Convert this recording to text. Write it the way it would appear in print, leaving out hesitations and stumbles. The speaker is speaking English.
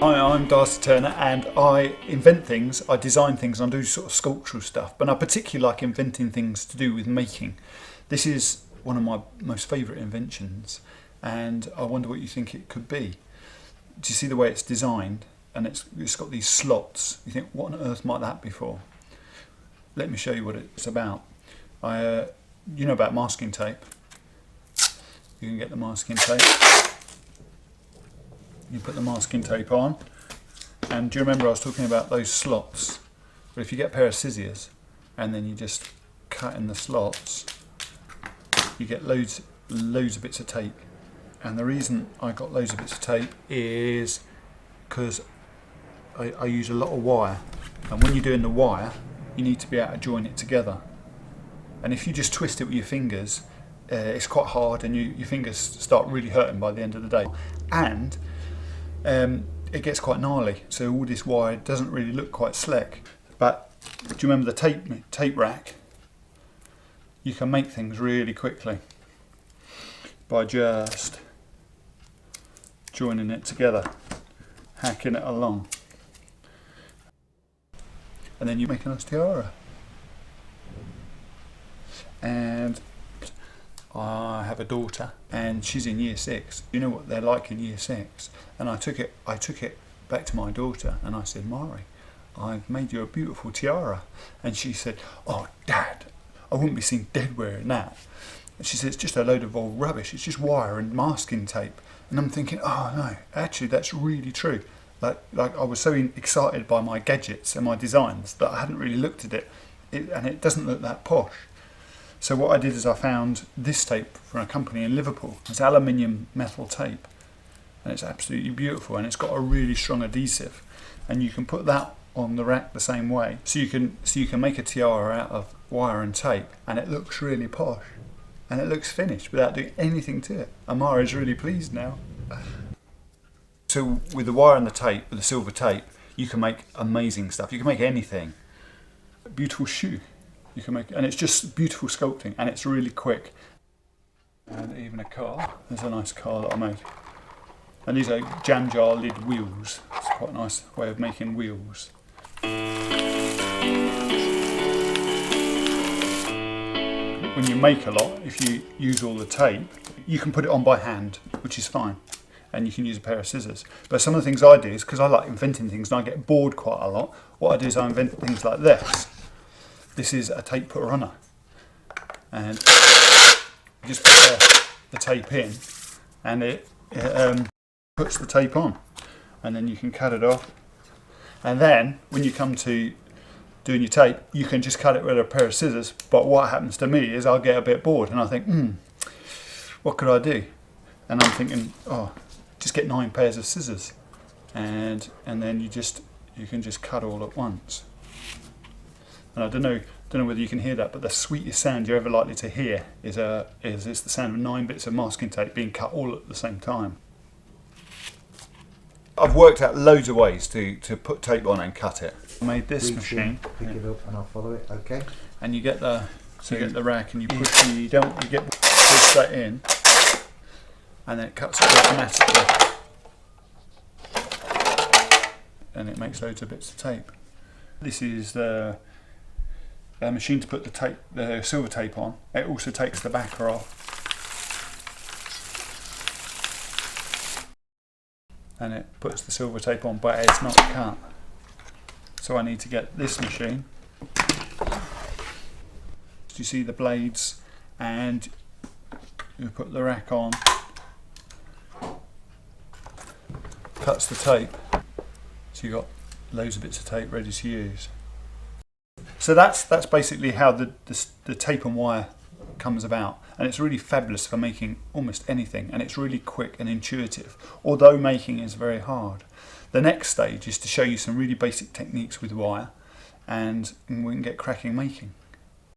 Hi, I'm Darcy Turner and I invent things, I design things, and I do sort of sculptural stuff, but I particularly like inventing things to do with making. This is one of my most favourite inventions and I wonder what you think it could be. Do you see the way it's designed? And it's got these slots. You think, what on earth might that be for? Let me show you what it's about. You know about masking tape. You can get the masking tape. You put the masking tape on, and do you remember I was talking about those slots? But if you get a pair of scissors and then you just cut in the slots, you get loads of bits of tape. And the reason I got loads of bits of tape is because I use a lot of wire, and when you're doing the wire you need to be able to join it together, and if you just twist it with your fingers it's quite hard and your fingers start really hurting by the end of the day, and it gets quite gnarly, so all this wire doesn't really look quite slick. But do you remember the tape rack? You can make things really quickly by just joining it together, hacking it along, and then you make a nice tiara. And I have a daughter and she's in year 6. You know what they're like in year 6, and I took it back to my daughter and I said, Mari, I've made you a beautiful tiara. And she said, oh Dad, I wouldn't be seen dead wearing that. And she said, it's just a load of old rubbish, it's just wire and masking tape. And I'm thinking, oh no, actually that's really true. Like I was so excited by my gadgets and my designs that I hadn't really looked at it, and it doesn't look that posh. So what I did is I found this tape from a company in Liverpool. It's aluminium metal tape, and it's absolutely beautiful, and it's got a really strong adhesive, and you can put that on the rack the same way. So you can make a tiara out of wire and tape, and it looks really posh, and it looks finished without doing anything to it. Amara's really pleased now. So with the wire and the tape, with the silver tape, you can make amazing stuff. You can make anything. A beautiful shoe. You can make, and it's just beautiful sculpting, and it's really quick. And even a car. There's a nice car that I made. And these are jam jar lid wheels. It's quite a nice way of making wheels. When you make a lot, if you use all the tape, you can put it on by hand, which is fine. And you can use a pair of scissors. But some of the things I do is, because I like inventing things and I get bored quite a lot, what I do is I invent things like this. This is a tape put runner, and you just put the tape in and it puts the tape on, and then you can cut it off, and then when you come to doing your tape you can just cut it with a pair of scissors. But what happens to me is I'll get a bit bored and I think, what could I do? And I'm thinking, oh, just get 9 pairs of scissors, and then you can just cut all at once. And I don't know whether you can hear that, but the sweetest sound you're ever likely to hear is it's the sound of 9 bits of masking tape being cut all at the same time. I've worked out loads of ways to put tape on and cut it. I made this machine. Pick it up and I'll follow it. Okay. And you get the rack and you push you push that in, and then it cuts it automatically, and it makes loads of bits of tape. This is the machine to put the silver tape on. It also takes the backer off, and it puts the silver tape on, but it's not cut. So I need to get this machine. You see the blades, and you put the rack on, cuts the tape, so you've got loads of bits of tape ready to use. So that's basically how the tape and wire comes about, and it's really fabulous for making almost anything, and it's really quick and intuitive, although making is very hard. The next stage is to show you some really basic techniques with wire, and we can get cracking making.